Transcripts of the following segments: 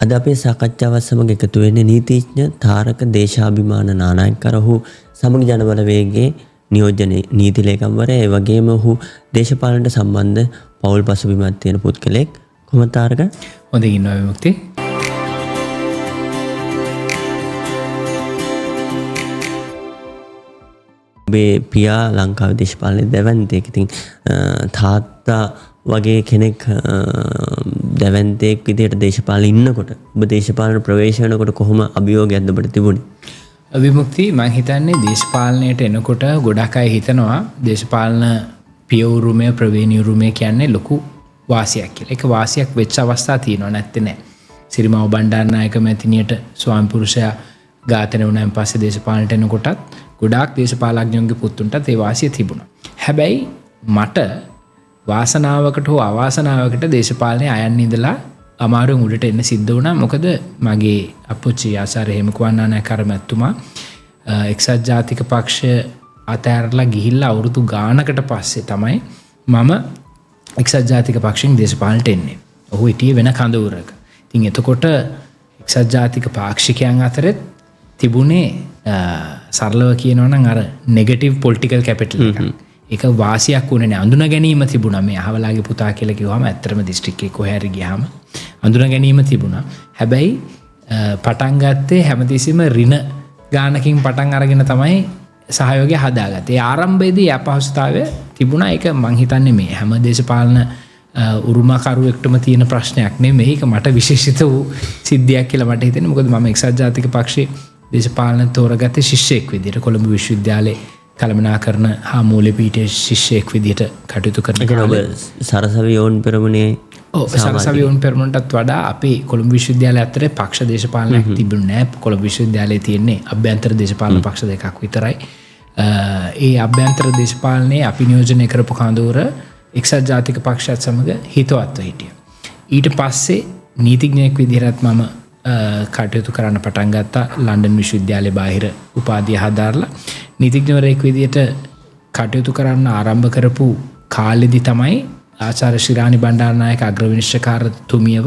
අද අපේ සාකච්ඡාවත් සමග එකතු වෙන්නේ නීතිඥ තාරක දේශාභිමාන නානායක්කර ඔහු සමග ජනබලවේගයේ නියෝජ්‍ය නීති ලේකම්වරයා ඒ වගේම ඔහු දේශපාලනට සම්බන්ධ පෞල් පසුබිමක් තියෙන පුද්ගලෙක්. කොහොමද තාරක? හොඳින් ඉන්නවා විමුක්ති. ඔබේ පියා ලංකාවේ දේශපාලනයේ දැවැන්තෙක්. ඉතින් තාත්තා වගේ කෙනෙක් දැවැන්තෙක් විදිහට දේශපාලනේ ඉන්නකොට ඔබ දේශපාලන ප්‍රවේශ වෙනකොට කොහොම අභියෝගයක්ද ඔබට තිබුණේ? විමුක්ති මම හිතන්නේ දේශපාලනයට එනකොට ගොඩක් අය හිතනවා දේශපාලන පියවුරුමය ප්‍රවේණියුරුමය කියන්නේ ලොකු වාසියක් කියලා. ඒක වාසියක් වෙච්ච අවස්ථා තියෙනවා නැත්තේ නෑ. සිරිමාව බණ්ඩාරනායක මැතිණියට ස්වාමි පුරුෂයා ඝාතනය වුණාන් පස්සේ දේශපාලනයට එනකොටත් ගොඩාක් දේශපාලඥයන්ගේ පුතුන්ටත් ඒ වාසිය තිබුණා. හැබැයි මට වාසනාවකට හෝ අවාසනාවකට දේශපාලනයේ අයන්න ඉඳලා අමාරුවෙන් උඩට එන්න සිද්ධ වුණා. මොකද මගේ අප්පුච්චි ආචාර්ය හේමකුමාරනායක මැතිතුමා එක්සත් ජාතික පක්ෂය අතහැරලා ගිහිල්ලා අවුරුදු ගානකට පස්සේ තමයි මම එක්සත් ජාතික පක්ෂයෙන් දේශපාලනයට එන්නේ. ඔහු හිටියේ වෙන කඳවුරක. ඉතින් එතකොට එක්සත් ජාතික පාක්ෂිකයන් අතරේ තිබුණේ සරලව කියනවා නම් අර නෙගටිව් පොලිටිකල් කැපිටල් එකක්. ඒක වාසියක් වුණේ නැහැ. අඳුන ගැනීම තිබුණා. මේ අහවලාගේ පුතා කියලා කිව්වම ඇත්තටම දිස්ත්‍රික්කේ කොහේ හරි ගියාම අඳුන ගැනීම තිබුණා. හැබැයි පටන් ගත්තේ හැමතිස්සෙම ඍණ ගානකින් පටන් අරගෙන තමයි සහයෝගය හදාගත්තේ. ඒ ආරම්භයේදී අපහසුතාවය තිබුණා. ඒක මං හිතන්නේ මේ හැම දේශපාලන උරුමකරුවෙක්ටම තියෙන ප්‍රශ්නයක් නෙමෙයි. මේක මට විශේෂිත වූ සිද්ධියක් කියලා මට හිතෙනවා. මොකද මම එක්සත් ජාතික පක්ෂයේ දේශපාලන තෝරගත්තේ ශිෂ්‍යයෙක් විදිහට කොළඹ විශ්වවිද්‍යාලයේ කළමනාකරන හා මූල්‍ය පීඨයේ ශිෂ්‍යයෙක් විදිහට කටයුතු කරන කාලේ සරසවි යෝන් පෙරමුණේ සරසවි යෝන් පෙරමුණටත් වඩා අපේ කොළඹ විශ්වවිද්‍යාලය අතරේ පක්ෂ දේශපාලනයක් තිබුණේ නැහැ. කොළඹ විශ්වවිද්‍යාලයේ තියෙන්නේ අභ්‍යන්තර දේශපාලන පක්ෂ දෙකක් විතරයි. ඒ අභ්‍යන්තර දේශපාලනයේ අපි නියෝජනය කරපු කඳවුර එක්සත් ජාතික පක්ෂයත් සමග හිතවත්ව හිටියා. ඊට පස්සේ නීතිඥයෙක් විදිහට මම කටයුතු කරන්න පටන් ගත්තා. ලන්ඩන් විශ්වවිද්‍යාලයේ බාහිර උපාධිය හදාarලා නීතිඥවරයෙක් විදිහට කටයුතු කරන්න ආරම්භ කරපු කාලෙදි තමයි ආචාර්ය ශිරාණි බණ්ඩාරනායක අග්‍රවිනිශ්චයකාරතුමියව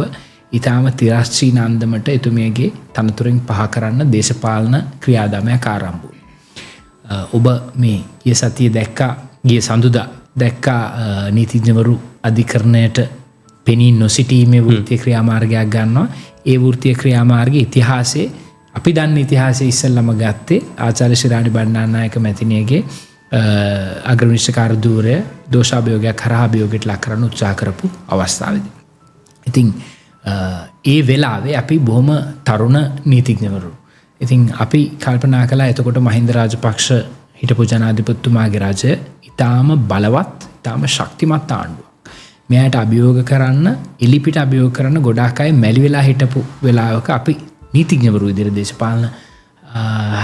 ඊටාම තිරස්චීන අන්දමට එතුමියගේ තනතුරෙන් පහ කරන්න දේශපාලන ක්‍රියාදාමයක් ආරම්භ වුණා. ඔබ මේ ගිය සතියේ දැක්කා, ගිය සඳුදා දැක්කා නීතිඥවරු අධිකරණයට පෙනී නොසිටීමේ වෘත්තීය ක්‍රියාමාර්ගයක් ගන්නවා. ඒ වෘත්තීය ක්‍රියාමාර්ගයේ ඉතිහාසයේ අපි දන්න ඉතිහාසයේ ඉස්සෙල්ලම ගත්තේ ආචාර්ය ශිරාණි බණ්ඩාරනායක මැතිණියගේ අග්‍රවිනිශ්චයකාර ධූරය දෝෂාභියෝගයක් කරා අභියෝගයට ලක් කරන්න උත්සාහ කරපු අවස්ථාවේදී. ඉතින් ඒ වෙලාවේ අපි බොහොම තරුණ නීතිඥවරු. ඉතින් අපි කල්පනා කළා එතකොට මහින්ද රාජපක්ෂ හිටපු ජනාධිපතිතුමාගේ රජය ඊටාම බලවත්, ඊටාම ශක්තිමත් ආණ්ඩුවක්. මෙයාට අභියෝග කරන්න, එලිපිට අභියෝග කරන්න ගොඩාක් අය මැලි වෙලා හිටපු වෙලාවක අපි නීතිඥවරු විදිහට දේශපාලන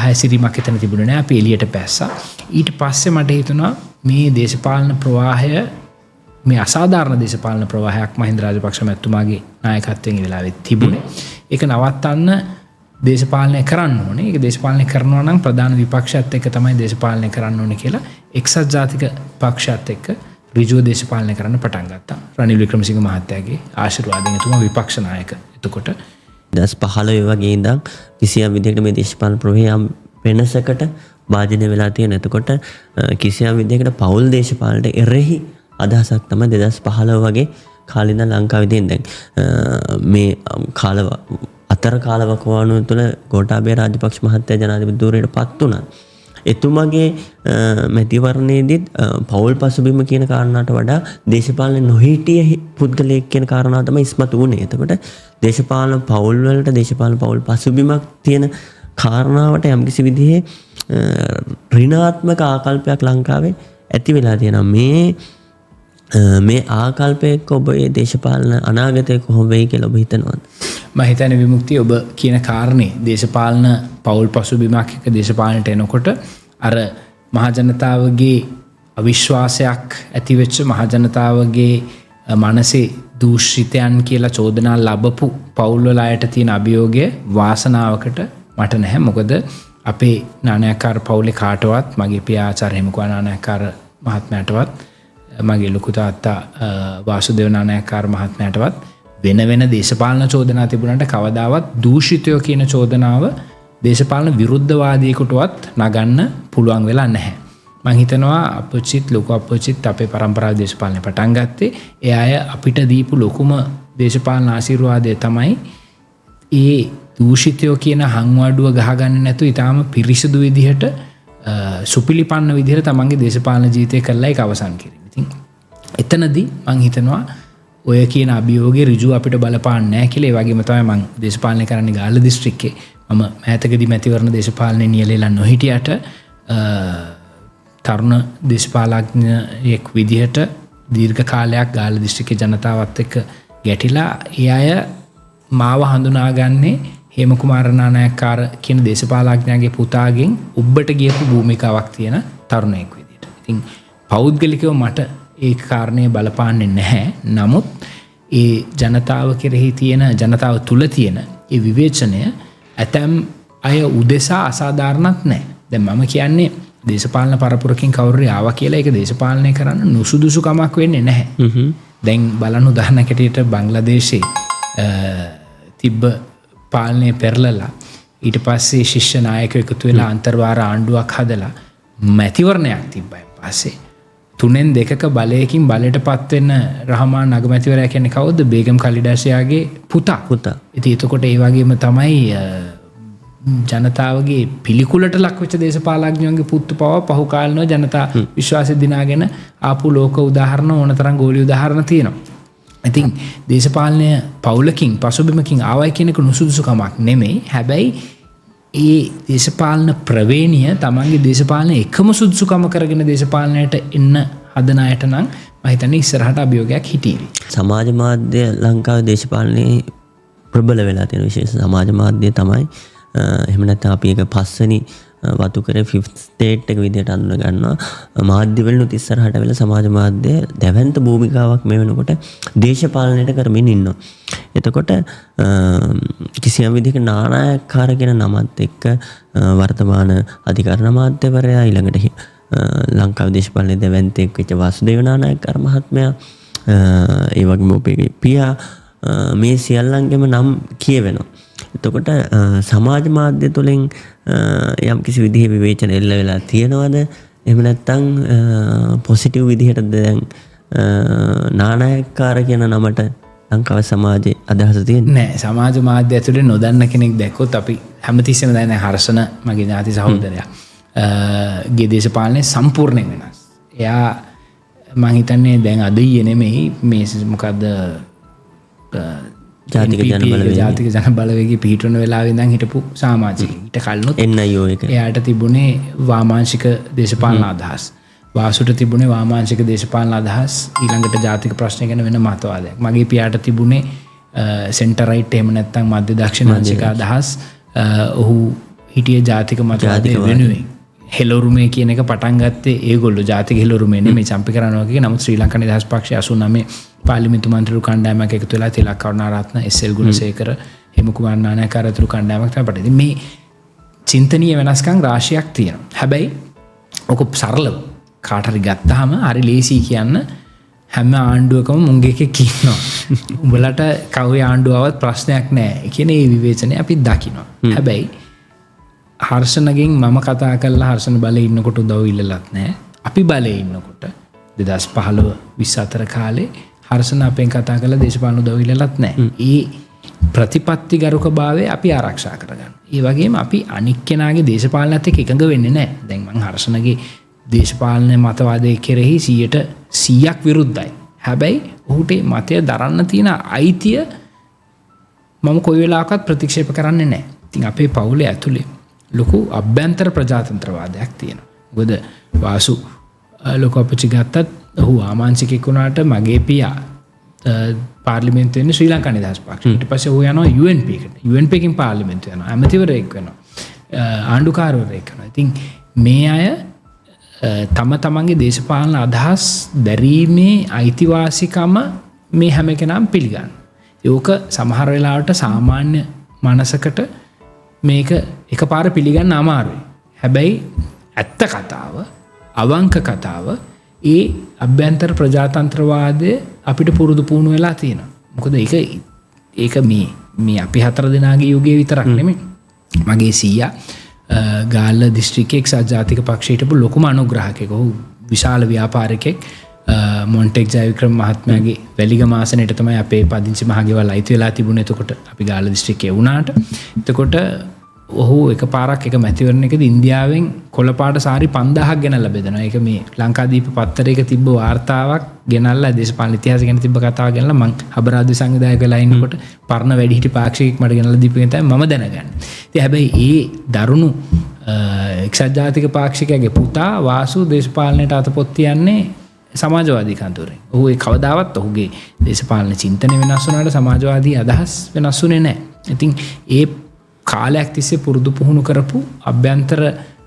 හැසිරීමක් එතන තිබුණේ නැහැ. අපි එළියට පැස්සා. ඊට පස්සේ මට හිතුණා මේ දේශපාලන ප්‍රවාහය, මේ අසාධාරණ දේශපාලන ප්‍රවාහයක් මහින්ද රාජපක්ෂ මැතිතුමාගේ නායකත්වයෙන් ඒ වෙලාවේ තිබුණේ. ඒක නවත්තන්න දේශපාලනය කරන්න ඕනේ. ඒක දේශපාලනය කරනවා නම් ප්‍රධාන විපක්ෂයත් එක්ක තමයි දේශපාලනය කරන්න ඕනේ කියලා එක්සත් ජාතික පක්ෂයත් එක්ක ඍජුව දේශපාලනය කරන්න පටන් ගත්තා. රනිල් වික්‍රමසිංහ මහත්තයාගේ ආශිර්වාදයෙන් එතුමා විපක්ෂ නායක. එතකොට 2015 වගේ ඉඳන් කිසියම් විදිහකට මේ දේශපාලන ප්‍රවේයම් වෙනසකට වාදින වෙලා තියෙන. එතකොට කිසියම් විදිහකට පෞල් දේශපාලනට එරෙහි අදහසක් තමයි 2015 වගේ කාලේ ඉඳන් ලංකාවේ තියෙන. දැන් මේ අතර කාලවකවානුව තුළ ගෝඨාභය රාජපක්ෂ මහත්තයා ජනාධිපති ධූරයට පත් වුණා. එතුමාගේ මැතිවරණයේදීත් පෞල් පසුබිම කියන කාරණාට වඩා දේශපාලන නොහිටිය පුද්ගලයෙක් කියන කාරණාව තමයි ඉස්මතු වුණේ. එතකොට දේශපාලන පෞල් වලට දේශපාලන පෞල් පසුබිමක් තියෙන කාරණාවට යම්කිසි විදිහේ ඍණාත්මක ආකල්පයක් ලංකාවේ ඇති වෙලා තියෙනවා. මේ ආකල්පයක ඔබේ දේශපාලන අනාගතය කොහොම වෙයි කියලා ඔබ හිතනවද? මම හිතන්නේ විමුක්තිය ඔබ කියන කාරණේ දේශපාලන පෞල් පසුබිමක් එක්ක දේශපාලනට එනකොට අර මහජනතාවගේ අවිශ්වාසයක් ඇති වෙච්ච මහජනතාවගේ මනසේ දූෂිතයන් කියලා චෝදනා ලැබපු පෞල් වල අයට තියෙන අභියෝගය වාසනාවකට මට නැහැ. මොකද අපේ නානායක්කාර පවුලේ කාටවත්, මගේ පියා ආචාර්ය හේමකුමාර නානායක්කාර මහත්මයාටවත්, මගේ ලොකු තාත්තා වාසුදේව නානායක්කාර මහත්මයාටවත් වෙන දේශපාලන චෝදනා තිබුණට කවදාවත් දූෂිතයෝ කියන චෝදනාව දේශපාලන විරුද්ධවාදීකටවත් නගන්න පුළුවන් වෙලා නැහැ. මං හිතනවා අපචිත් ලොකු අපචිත් අපේ පරම්පරාව දේශපාලනය පටන් ගත්තේ ඒ අය අපිට දීපු ලොකුම දේශපාලන ආශිර්වාදය තමයි ඒ දූෂිතයෝ කියන හංවඩුව ගහගන්න නැතුව ඊටාම පිරිසිදු විදිහට සුපිලිපන්න විදිහට තමන්ගේ දේශපාලන ජීවිතය කළා ඒක අවසන් කිරීම. ඉතින් එතනදී මං හිතනවා ඔය කියන අභියෝගේ ඍජුව අපිට බලපාන්නේ නැහැ කියලා. ඒ වගේම තමයි මං දේශපාලනය කරන්නේ ගාල්ල දිස්ත්‍රික්කේ. මම මෑතකදී මැතිවරණ දේශපාලනයේ නියැලෙලා නොහිටියට තරුණ දේශපාලඥයෙක් විදිහට දීර්ඝ කාලයක් ගාල්ල දිස්ත්‍රික්කේ ජනතාවත් එක්ක ගැටිලා ඒ අය මාව හඳුනාගන්නේ හේමකුමාර නානායක්කාර කියන දේශපාලඥයාගේ පුතාගෙන් උබ්බට ගියපු භූමිකාවක් තියෙන තරුණයෙක් විදිහට. ඉතින් පෞද්ගලිකව මට ඒ කාරණේ බලපාන්නේ නැහැ. නමුත් ඒ ජනතාව කෙරෙහි තියෙන ජනතාව තුල තියෙන ඒ විවේචනය ඇතැම් අය උදෙසා අසාධාරණත් නැහැ. දැන් මම කියන්නේ දේශපාලන පරපුරකින් කවුරු ආවා කියලා ඒක දේශපාලනය කරන්න නුසුදුසුකමක් වෙන්නේ නැහැ. දැන් බලන්න උදාහරණයක් ඇටියට බංග්ලාදේශයේ තිබ්බ පාලනය පෙරලලා ඊට පස්සේ ශිෂ්‍ය නායකයෝ එකතු වෙලා අන්තර්වාර ආණ්ඩුවක් හදලා මැතිවරණයක් තිබ්බා. පස්සේ 3-2ක බලයකින් බලයට පත් වෙන රහමාන් අගමැතිවරයා කියන්නේ කවුද? බේගම් කලිඩාසියාගේ පුතා. ඉතින් එතකොට ඒ වගේම තමයි ජනතාවගේ පිළිකුලට ලක්වෙච්ච දේශපාලඥයන්ගේ පුත්තු පව පහු කාලනෝ ජනතා විශ්වාසය දිනාගෙන ආපු ලෝක උදාහරණ ඕනතරම් ගෝලී උදාහරණ තියෙනවා. ඉතින් දේශපාලනය පවුලකින් පසුබිමකින් ආවයි කියන එක නුසුදුසුකමක් නෙමෙයි. හැබැයි ඒ දේශපාලන ප්‍රවේණිය තමන්ගේ දේශපාලන එකම සුදුසුකම කරගෙන දේශපාලනයට එන්න හදන අයට නම් මම හිතන්නේ ඉස්සරහට අභියෝගයක් හිටියේ. සමාජ මාධ්‍ය ලංකාවේ දේශපාලනයේ ප්‍රබල වෙලා තියෙන විශේෂ සමාජ මාධ්‍ය තමයි එහෙම නැත්නම් අපි එක පස්වෙනි වතුකරේ 5th ස්ටේට් එක විදිහට අඳුන ගන්නවා. මාධ්‍ය වලිනුත් ඉස්සරහට වෙලා සමාජ මාධ්‍ය දැවැන්ත භූමිකාවක් මේ වෙනකොට දේශපාලනයට කරමින් ඉන්නවා. එතකොට කිසියම් විදිහක නානායක්කාර කියන නමත් එක්ක වර්තමාන අධිකරණ අමාත්‍යවරයා ඊළඟට ලංකාවේ දේශපාලනයේ දැවැන්තෙක් වෙච්ච වාසුදේව නානායක්කාර මහත්මයා ඒ වගේම ඔබේ පියා මේ සියල්ලන්ගේම නම් කියවෙනවා. එතකොට සමාජ මාධ්‍ය තුළින් යම් කිසි විදිහේ විවේචන එල්ල වෙලා තියෙනවද? එහෙම නැත්නම් පොසිටිව් විදිහට දැන් නානායක්කාර කියන නමට ලංකාවේ සමාජයේ අදහස තියෙන්නේ නැහැ. සමාජ මාධ්‍ය ඇතුලේ නොදන්න කෙනෙක් දැක්කොත් අපි හැමතිස්සෙම දන්නේ හර්ෂණ මගේ ඥාති සහෝදරයා. ගේ දේශපාලනේ සම්පූර්ණයෙන් වෙනස්. එයා මම හිතන්නේ දැන් අද ඊයේ නෙමෙයි මේ මොකද්ද ජාතික ජන බලවේගයේ පිහිටුන වෙලාවෙ ඉඳන් හිටපු සමාජිකයෙක්. ඊට කලිනුත් NIO එක. එයාට තිබුණේ වාමාංශික දේශපාලන අදහස්. වාසුට තිබුණේ වාමාංශික දේශපාලන අදහස්. ඊළඟට ජාතික ප්‍රශ්න ගැන වෙන මතවාදයක්. මගේ පියාට තිබුණේ සෙන්ටර් රයිට් එහෙම නැත්නම් මධ්‍ය දක්ෂිණාංශික අදහස්. ඔහු හිටියේ ජාතික මතවාදයේ වෙනුවෙන්. හෙළොරුමේ කියන එක පටන් ගත්තේ ඒගොල්ලෝ ජාතික හෙළොරුමේ නෙමෙයි චම්පි කරනවා කියන. නමුත් ශ්‍රී ලංකා නිදහස් පක්ෂය 89 පාර්ලිමේන්තු මන්ත්‍රීවරු කණ්ඩායමක් එකතු වෙලා තිලක් කරුණාරත්න SL ගුණසේකර හේමකුමාර නානායක්කාර අතුරු කණ්ඩායමක් තමයි පටන්. මේ චින්තනීය වෙනස්කම් රාශියක් තියෙනවා. හැබැයි ඔක සරලව කාට හරි ගත්තාම හරි ලේසි කියන්න හැම ආණ්ඩුවකම මුංගේ එකෙක් ඉන්නවා. උඹලට කවුේ ආණ්ඩුවවත් ප්‍රශ්නයක් නැහැ කියන ඒ විවේචනය අපි දකිනවා. හැබැයි හර්ෂණගෙන් මම කතා කළා හර්ෂණ බලේ ඉන්නකොට උදව් ඉල්ලලත් නැහැ. අපි බලේ ඉන්නකොට 2015 24 කාලේ හර්ෂණ අපෙන් කතා කළා දේශපාලන උදව් ඉල්ලලත් නැහැ. ඒ ප්‍රතිපත්තිගරුකභාවය අපි ආරක්ෂා කරගන්න. ඒ වගේම අපි අනික් කෙනාගේ දේශපාලනත් එක්ක එකඟ වෙන්නේ නැහැ. දැන් මං හර්ෂණගේ දේශපාලන මතවාදයේ කෙරෙහි 100% විරුද්ධයි. හැබැයි ඔහුට මතය දරන්න තියෙන අයිතිය මම කොයි වෙලාවකත් ප්‍රතික්ෂේප කරන්නේ නැහැ. ඉතින් අපේ පවුලේ ඇතුලේ ලොකු අභ්‍යන්තර ප්‍රජාතන්ත්‍රවාදයක් තියෙනවා. මොකද වාසු ලොකු අපච්චි ගත්තත් ඔහු ආමාංශිකෙක් වුණාට මගේ පියා පාර්ලිමේන්තුවේ ඉන්නේ ශ්‍රී ලංකා නිදහස් පක්ෂය. ඊට පස්සේ ඔහු යනවා UNP එකට. UNP එකකින් පාර්ලිමේන්තුව යනවා. ඇමතිවරයෙක් වෙනවා. ආණ්ඩුකාරවරයෙක් වෙනවා. ඉතින් මේ අය තම තමන්ගේ දේශපාලන අදහස් දැරීමේ අයිතිවාසිකම මේ හැම කෙනාම පිළිගන්න. ඒක සමහර වෙලාවට සාමාන්‍ය මනසකට මේක එකපාර පිළිගන්න අමාරුයි. හැබැයි ඇත්ත කතාව, අවංක කතාව ඒ අභ්‍යන්තර ප්‍රජාතන්ත්‍රවාදය අපිට පුරුදු පුහුණු වෙලා තියෙනවා. මොකද ඒක ඒක මේ අපි 4 දෙනාගේ යුගයේ විතරක් නෙමෙයි. මගේ සීයා ගාල්ල දිස්ත්‍රික්කයේ එක්සත් ජාතික පක්ෂයට හිටපු ලොකුම අනුග්‍රහකයෙක්. ඔහු විශාල ව්‍යාපාරිකයෙක්. මොන්ටෙක් ජයවික්‍රම මහත්මයාගේ වැලිගම ආසනයට තමයි අපේ පදිංචි මහගෙවල් අයිති වෙලා තිබුණේ. එතකොට අපි ගාල්ල දිස්ත්‍රික්කයේ වුණාට එතකොට ඔහු එකපාරක් එක මැතිවරණයකදී ඉන්දියාවෙන් කොළපාට සාරි 5000ක් ගෙනල්ලා බෙදනවා. ඒක මේ ලංකාදීප පත්තරයක තිබ්බ වාර්තාවක් ගෙනල්ලා දේශපාලන ඉතිහාසය ගැන තිබ්බ කතාවක් ගෙනල්ලා මං අබරාධ සංවිධායක වෙලා ඉන්නකොට පරණ වැඩිහිටි පාක්ෂිකෙක් මට ගෙනල්ලා දීපු එක තමයි මම දැනගන්නේ. ඉතින් හැබැයි ඒ දරුණු එක්සත් ජාතික පාක්ෂිකයාගේ පුතා වාසු දේශපාලනයට අතපොත් තියන්නේ සමාජවාදී කන්තෝරේ. ඔහු ඒ කවදාවත් ඔහුගේ දේශපාලන චින්තනය වෙනස් වුණාට සමාජවාදී අදහස් වෙනස් වුණේ නැහැ. ඉතින් ඒ කාලයක් තිස්සේ පුරුදු පුහුණු කරපු අභ්‍යන්තර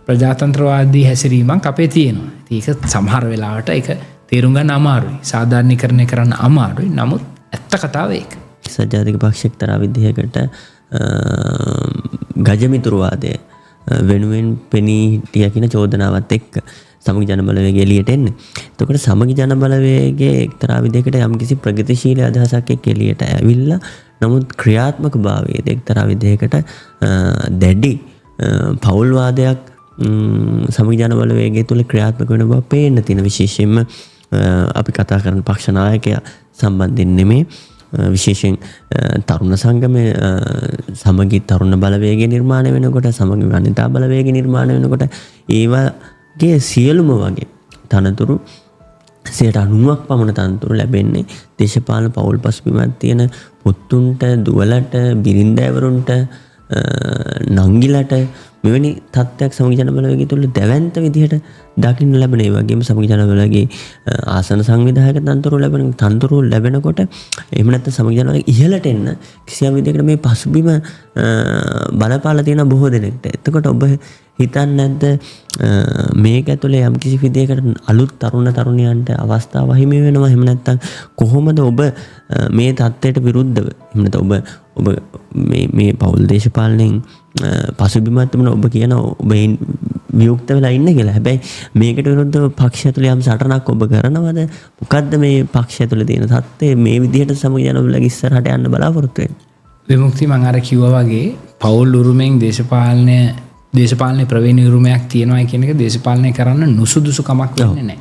ප්‍රජාතන්ත්‍රවාදී හැසිරීමක් අපේ තියෙනවා. ඒක සමහර වෙලාවට ඒක තේරුම් ගන්න අමාරුයි. සාධාරණීකරණය කරන්න අමාරුයි. නමුත් ඇත්ත කතාව ඒක. සජාතික පක්ෂ එක්තරා විදිහකට ගජමිතුරුවාදය වෙනුවෙන් පෙනී හිටිය කියන චෝදනාවත් එක්ක සමගි ජන බලවේගය එළියට එන්නේ. එතකොට සමගි ජන බලවේගයේ එක්තරා විදිහකට යම්කිසි ප්‍රගතිශීලී අදහසක් එක්ක එළියට ඇවිල්ලා නමුත් ක්‍රියාත්මක භාවයේදී එක්තරා විදිහකට දැඩි පෞල්වාදයක් සමගි ජන බලවේගය තුළ ක්‍රියාත්මක වෙන බව පේන්න තියෙන. විශේෂයෙන්ම අපි කතා කරන පක්ෂ නායකයා සම්බන්ධයෙන් නෙමේ, විශේෂයෙන් තරුණ සංගමය සමගි තරුණ බලවේගය නිර්මාණය වෙනකොට, සමගි වනිතා බලවේගය නිර්මාණය වෙනකොට ඒවාගේ සියලුම වගේ තනතුරු 90ක් පමණ තනතුරු ලැබෙන්නේ දේශපාලන පෞල් පසුබිමක් තියෙන පුතුන්ට, දුවලට, බිරින්දෑවරුන්ට, නංගිලට මෙවැනි තත්ත්වයක් සමගි ජන බලවේගය තුළ දැවැන්ත විදිහට දකින්න ලැබෙන. ඒ වගේම සමගි ජන බලවේගයේ ආසන සංවිධායක තනතුරු ලැබෙනකොට එහෙම නැත්නම් සමගි ජන බලවේගය ඉහළට එන්න කිසියම් විදිහකට මේ පසුබිම බලපාලා තියෙන බොහෝ දෙනෙක්ට. එතකොට ඔබ හිතන්නේ නැද්ද මේක ඇතුලේ යම් කිසි විදිහකට අලුත් තරුණයන්ට අවස්ථාව හිමි වෙනවා? එහෙම නැත්නම් කොහොමද ඔබ මේ தත්ත්වයට විරුද්ධව, එහෙම නැත්නම් ඔබ මේ පෞල් දේශපාලනයෙන් පසුබිමත් තිබුණ ඔබ කියන ඔබ වියුක්ත වෙලා ඉන්න කියලා. හැබැයි මේකට විරුද්ධව පක්ෂය තුළ යම් සටනක් ඔබ කරනවද? මොකද්ද මේ පක්ෂය තුළ තියෙන தත්ත්වය මේ විදිහට සමගි ජන බලවේගය ඉස්සරහට යන්න බලාපොරොත්තු වෙන්නේ? විමුක්ති මම අර කිව්වා වගේ පෞල් උරුමෙන් දේශපාලනයේ ප්‍රවීණ උරුමයක් තියෙනවා කියන එක දේශපාලනය කරන්න නුසුදුසුකමක් වෙන්නේ නැහැ.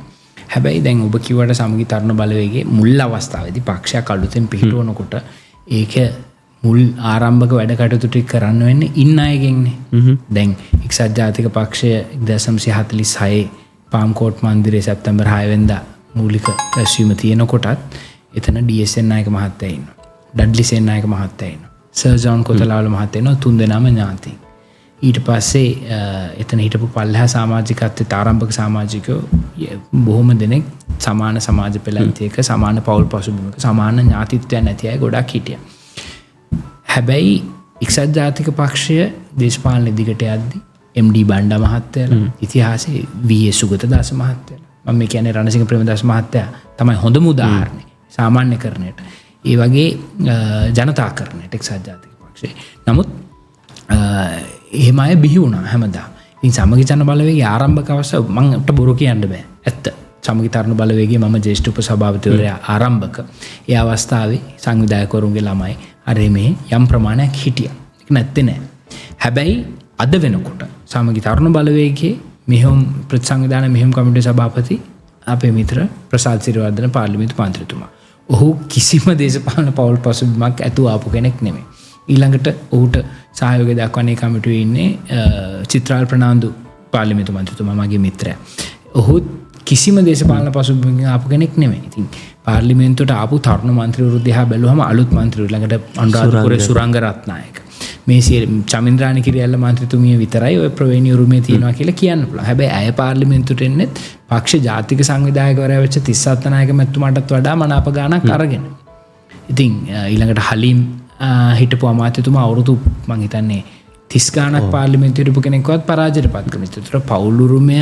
හැබැයි දැන් ඔබ කිව්වට සමගි තරුණ බලවේගයේ මුල් අවස්ථාවේදී පක්ෂයක් අලුතෙන් පිහිටවනකොට ඒක මුල් ආරම්භක වැඩ කටයුතු ටික කරන්න වෙන්නේ ඉන්න අයගෙන්නේ. දැන් එක්සත් ජාතික පක්ෂය 1946 පාම්කෝට් මන්දිරයේ සැප්තැම්බර් 6 වෙනිදා මූලික රැස්වීම තියෙනකොටත් එතන ඩී.එස්.එන් නායක මහත්තයා ඉන්නවා. ඩඩ්ලි සේනානායක මහත්තයා ඉන්නවා. සර් ජෝන් කොතලාවල මහත්තයා ඉන්නවා. තුන් දෙනාම ඥාතීන්. ඊට පස්සේ එතන හිටපු පල්ලෙහා සමාජිකත්වයට ආරම්භක සමාජිකයෝ බොහොම දෙනෙක් සමාන සමාජ පෙළැන්තියක, සමාන පෞල් පසුබිමක, සමාන ඥාතිත්වයක් නැති අය ගොඩක් හිටියා. හැබැයි එක්සත් ජාතික පක්ෂය දේශපාලන දිගට යද්දී එම්.ඩී. බණ්ඩා මහත්තයාලා, ඉතිහාසයේ වී.ඒ. සුගතදාස මහත්තයාලා, මම මේ කියන්නේ රණසිංහ ප්‍රේමදාස මහත්තයා තමයි හොඳම උදාහරණය සාමාන්‍යකරණයට. ඒ වගේ ජනතාකරණයට එක්සත් ජාතික පක්ෂය. නමුත් එහෙම අය බිහි වුණා හැමදාම. ඉතින් සමගි ජන බලවේගයේ ආරම්භක අවස්ථාව මට බොරු කියන්න බෑ. ඇත්ත. සමගි තරුණ බලවේගයේ මම ජ්‍යෙෂ්ඨ උපසභාපතිවරයා ආරම්භක. ඒ අවස්ථාවේ සංවිධායකවරුන්ගේ ළමයි අර මේ යම් ප්‍රමාණයක් හිටියා. ඒක නැත්තේ නෑ. හැබැයි අද වෙනකොට සමගි තරුණ බලවේගයේ මෙහෙම ප්‍රතිසංවිධාන මෙහෙම කමිටුවේ සභාපති අපේ මිත්‍ර ප්‍රසාද් සිරිවර්ධන පාර්ලිමේන්තු මන්ත්‍රීතුමා. ඔහු කිසිම දේශපාලන පෞල් පසුබිමක් ඇතුව ආපු කෙනෙක් නෙමෙයි. ඊළඟට ඔහුට සහයෝගය දක්වන්නේ කමිටුවේ ඉන්නේ චිත්‍රාල් ප්‍රනාන්දු පාර්ලිමේන්තු මන්ත්‍රීතුමා මගේ මිත්‍රයා. ඔහු කිසිම දේශපාලන පසුබිමකින් ආපු කෙනෙක් නෙමෙයි. ඉතින් පාර්ලිමේන්තුවට ආපු තරුණ මන්ත්‍රීවරු දිහා බැලුවම අලුත් මන්ත්‍රීවරු ළඟට අනුරාධපුරේ සුරංග රත්නායක, මේ චමින්ද්‍රානි කිරියල්ල මන්ත්‍රීතුමිය විතරයි ඔය ප්‍රවීණ උරුමේ තියෙනවා කියලා කියන්න පුළුවන්. හැබැයි අය පාර්ලිමේන්තුවට එන්නේ පක්ෂ ජාතික සංවිධායකවරයා වෙච්ච 37 නායක මැතිතුමාටත් වඩා මනාප ගාණක් අරගෙන. ඉතින් ඊළඟට හලීම් හිටපු අමාත්‍යතුමා අවුරුදු මං හිතන්නේ 30 ගාණක් පාර්ලිමේන්තුවේ හිටපු කෙනෙක්වත් පරාජයට පත් කරන. ඒතර පෞල් උරුමය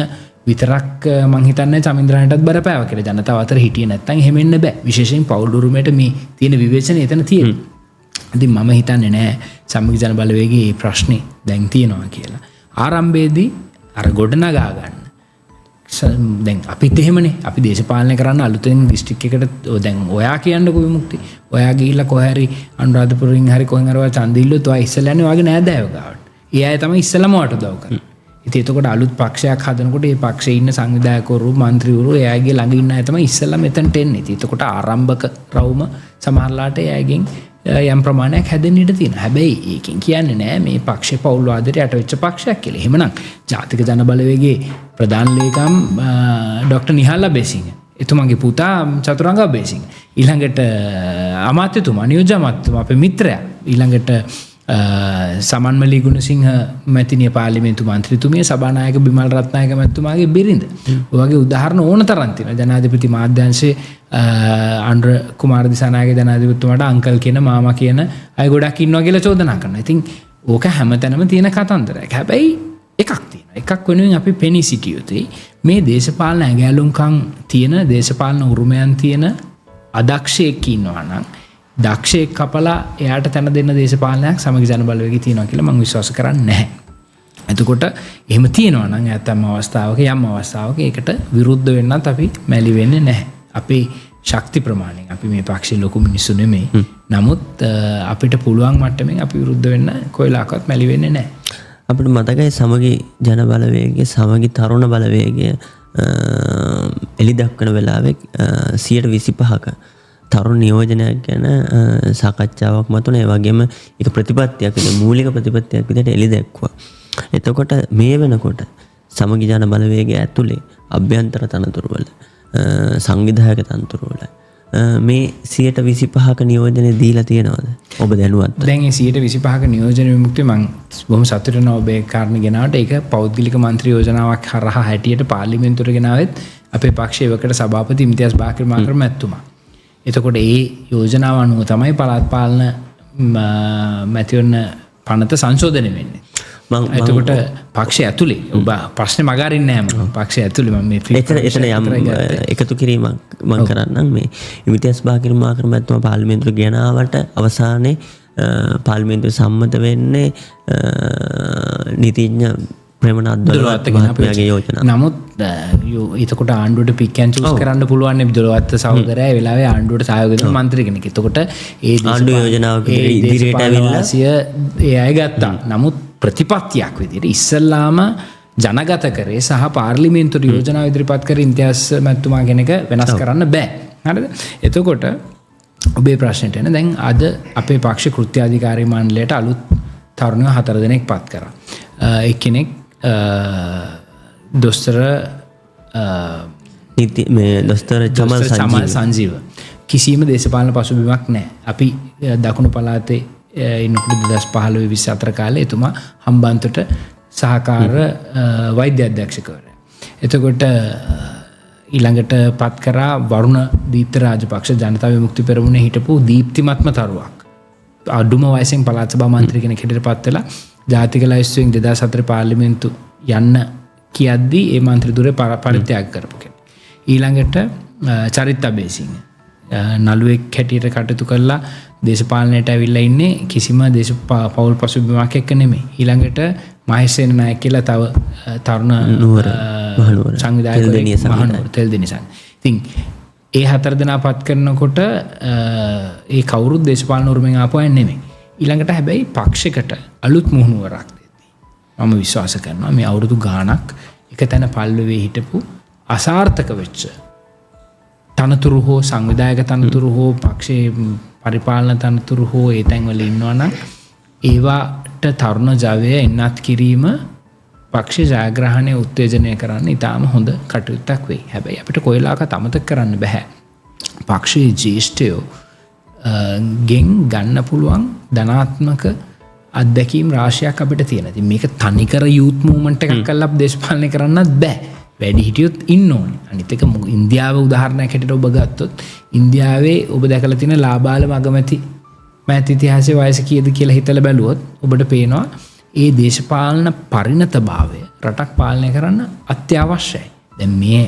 විතරක් මං හිතන්නේ චමින්ද්‍රාණිටත් බරපෑවා කියලා. ජනතාව අතර හිටියේ නැත්නම් එහෙම එන්න බෑ. විශේෂයෙන් පෞල් උරුමයට මේ තියෙන විවේචනය එතන තියෙනවා. ඉතින් මම හිතන්නේ නෑ සමගි ජන බලවේගයේ මේ ප්‍රශ්නේ දැන් තියෙනවා කියලා. ආරම්භයේදී අර ගොඩනගා ගන්න දැන් අපිත් එහෙමනේ අපි දේශපාලනය කරන්න අලුතෙන් දිස්ත්‍රික් එකට දැන් ඔයා කියන්නකෝ විමුක්ති ඔයා ගිහිල්ලා කොහේ හරි අනුරාධපුරයෙන් හරි කොහෙන් හරි චන්ද ඉල්ලුවොත් ඔයා ඉස්සෙල්ලා යන්නේ ඔයාගේ නෑදෑයෝ ගාවට. ඒ අය තමයි ඉස්සෙල්ලාම වට උදව් කරන්නේ. ඉතින් එතකොට අලුත් පක්ෂයක් හදනකොට ඒ පක්ෂයේ ඉන්න සංවිධායකවරු මන්ත්‍රීවරු එයාගේ ළඟ ඉන්න අය තමයි ඉස්සෙල්ලා මෙතනට එන්නේ. ඉතින් එතකොට ආරම්භක රවුම සමහරලාට එයාගෙන් යම් ප්‍රමාණයක් හැදෙන්න ඉඩ තියෙනවා. හැබැයි ඒකෙන් කියන්නේ නෑ මේ පක්ෂේ පෞල් වාදයට යට වෙච්ච පක්ෂයක් කියලා. එහෙමනම් ජාතික ජන බලවේගයේ ප්‍රධාන ලේකම් ඩොක්ටර් නිහාල් අබේසිංහ එතුමාගේ පුතා චතුරංග අබේසිංහ ඊළඟට අමාත්‍යතුමා නියෝජ්‍ය අමාත්‍යතුමා අපේ මිත්‍රයා ඊළඟට සමන්මලී ගුණසිංහ මැතිණිය පාර්ලිමේන්තු මන්ත්‍රීතුමිය සභානායක බිමල් රත්නායක මැතිතුමාගේ බිරිඳ. ඔය වගේ උදාහරණ ඕන තරම් තියෙනවා. ජනාධිපති මාධ්‍යංශයේ අනුර කුමාර දිසානායක ජනාධිපතිතුමාට අංකල් කියන මාමා කියන අය ගොඩක් ඉන්නවා කියලා චෝදනා කරනවා. ඉතින් ඕක හැමතැනම තියෙන කතන්දරයක්. හැබැයි එකක් තියෙනවා. එකක් වෙනුවෙන් අපි පෙනී සිටිය යුතුයි. මේ දේශපාලන ඇඟැලුම්කම් තියෙන දේශපාලන උරුමයන් තියෙන අදක්ෂයෙක් ඉන්නවා නම් දක්ෂයෙක් කපලා එයාට තැන දෙන්න දේශපාලනයක් සමගි ජන බලවේගය තියෙනවා කියලා මම විශ්වාස කරන්නේ නැහැ. එතකොට එහෙම තියෙනවා නම් ඇත්තම අවස්ථාවක යම් අවස්ථාවක ඒකට විරුද්ධ වෙන්නත් අපි මැලි වෙන්නේ නැහැ. අපේ ශක්ති ප්‍රමාණයෙන් අපි මේ පක්ෂේ ලොකු මිනිස්සු නෙමෙයි. නමුත් අපිට පුළුවන් මට්ටමින් අපි විරුද්ධ වෙන්න කොයිලාකවත් මැලි වෙන්නේ නැහැ. අපිට මතකයි සමගි ජන බලවේගය සමගි තරුණ බලවේගය එලි දක්වන වෙලාවෙක් 125ක තරුණ නියෝජනයක් ගැන සාකච්ඡාවක් මතුන. ඒ වගේම ඒක ප්‍රතිපත්තියක් විදිහට මූලික ප්‍රතිපත්තියක් විදිහට එලි දැක්වුවා. එතකොට මේ වෙනකොට සමගි ජන බලවේගය ඇතුලේ අභ්‍යන්තර තනතුරු වල සංවිධායක තනතුරු වල මේ 125ක නියෝජනය දීලා තියෙනවද? ඔබ දැනුවත්ද? දැන් ඒ 125ක නියෝජන විමුක්තිය මම බොහොම සතුටු වෙනවා ඔබේ කාරණේ ගෙනාවට. ඒක පෞද්ගලික මන්ත්‍රී යෝජනාවක් හරහා හැටියට පාර්ලිමේන්තුවට ගෙනාවෙත් අපේ පක්ෂයේ වකට සභාපති ඉම්තියාස් බාකිර් මාකර් මැතිතුමා. එතකොට ඒ යෝජනාව අනුව තමයි පළාත් පාලන මැතිවරණ පනත සංශෝධනය වෙන්නේ. එතකොට පක්ෂය ඇතුලේ ඔබ ප්‍රශ්නේ මග අරින්නේ නැහැ. මම පක්ෂය ඇතුලේ මම මේ එතන යම් එකතු කිරීමක් මම කරන්නම්. මේ ඉම්තියාස් බාකිර් මාකර් මැතිතුමා පාර්ලිමේන්තුවට ගෙනාවට අවසානයේ පාර්ලිමේන්තුවේ සම්මත වෙන්නේ නීතිඥ ප්‍රේමනාත් දොළවත්ත මහත්මයාගේ යෝජනා. නමුත් එතකොට ආණ්ඩුවට පික් ඇන්ඩ් චූස් කරන්න පුළුවන් නේ දොළවත්ත සහෝදරයා ඒ වෙලාවේ ආණ්ඩුවට සහයෝගය දුන්න මන්ත්‍රී කෙනෙක්. එතකොට ඒ ආණ්ඩු යෝජනාවක ඉදිරියට ඇවිල්ලා ඒ අය ගත්තා. නමුත් ප්‍රතිපත්තියක් විදිහට ඉස්සල්ලාම ජනගත කරේ සහ පාර්ලිමේන්තුවේ යෝජනාව ඉදිරිපත් කර ඉම්තියාස් මැතිතුමා කෙනෙක් වෙනස් කරන්න බෑ. හරිද? එතකොට ඔබේ ප්‍රශ්නෙට එන දැන් අද අපේ පක්ෂ කෘත්‍යාධිකාරී මණ්ඩලයට අලුත් තරුණයෝ 4 දෙනෙක් පත් කරා. එක්කෙනෙක් දොස්තර දොස්තර චමල් සංජීව කිසිම දේශපාලන පසුබිමක් නැහැ. අපි දකුණු පළාතේ ඉන්නකොට 2015-24 කාලේ එතුමා හම්බන්තොට සහකාර වෛද්‍ය අධ්‍යක්ෂකවරයා. එතකොට ඊළඟට පත් කරා වරුණ දීප්ත රාජපක්ෂ ජනතා විමුක්ති පෙරමුණේ හිටපු දීප්තිමත්ම තරුවක්. අඩුම වයසෙන් පළාත් සභා මන්ත්‍රී කෙනෙක් හිටියට පත් වෙලා ජාතික ලයිස්තුවෙන් 2004 පාර්ලිමේන්තු යන්න කියද්දී ඒ මන්ත්‍රී ධුරය පරිත්‍යාග කරපු කෙනෙක්. ඊළඟට චරිත් අබේසිංහ නළුවෙක් හැටියට කටයුතු කරලා දේශපාලනයට ඇවිල්ලා ඉන්නේ කිසිම පෞල් පසුබිමක් එක්ක නෙමෙයි. ඊළඟට මහේසේන නායක කියලා තව තරුණ සංවිධායකයෙක් මහනුවර තෙල්දෙණි සංඝ. ඉතින් ඒ 4 දෙනා පත් කරනකොට ඒ කවුරුත් දේශපාලන උරුමෙන් ආපු අය නෙමෙයි. ඊළඟට හැබැයි පක්ෂයකට අලුත් මුහුණුවරක් දෙද්දී මම විශ්වාස කරනවා මේ අවුරුදු ගාණක් එක තැන පල්ලවේ හිටපු අසාර්ථක වෙච්ච තනතුරු හෝ සංවිධායක තනතුරු හෝ පක්ෂයේ පරිපාලන තනතුරු හෝ ඒ තැන්වල ඉන්නවා නම් ඒවට තරුණ ජවය එන්නත් කිරීම පක්ෂ ජයග්‍රහණය උත්තේජනය කරන්න ඉතාම හොඳ කටයුත්තක් වෙයි. හැබැයි අපිට කොයිලාකත් අමතක කරන්න බෑ. පක්ෂයේ ජ්‍යෙෂ්ඨයෝ ගෙන් ගන්න පුළුවන් ධනාත්මක අත්දැකීම් රාශියක් අපිට තියෙනවා. ඉතින් මේක තනිකර යූත් මූවමන්ට් එකක් කරලා දේශපාලනය කරන්නත් බෑ. වැඩි හිටියොත් ඉන්න ඕනේ. අනිත් එක ඉන්දියාව උදාහරණයක් හැටියට ඔබ ගත්තොත් ඉන්දියාවේ ඔබ දැකලා තියෙන ලාබාල මගමැති මෑත ඉතිහාසයේ වයස කීයද කියලා හිතලා බැලුවොත් ඔබට පේනවා ඒ දේශපාලන පරිණතභාවය රටක් පාලනය කරන්න අත්‍යවශ්‍යයි. දැන් මේ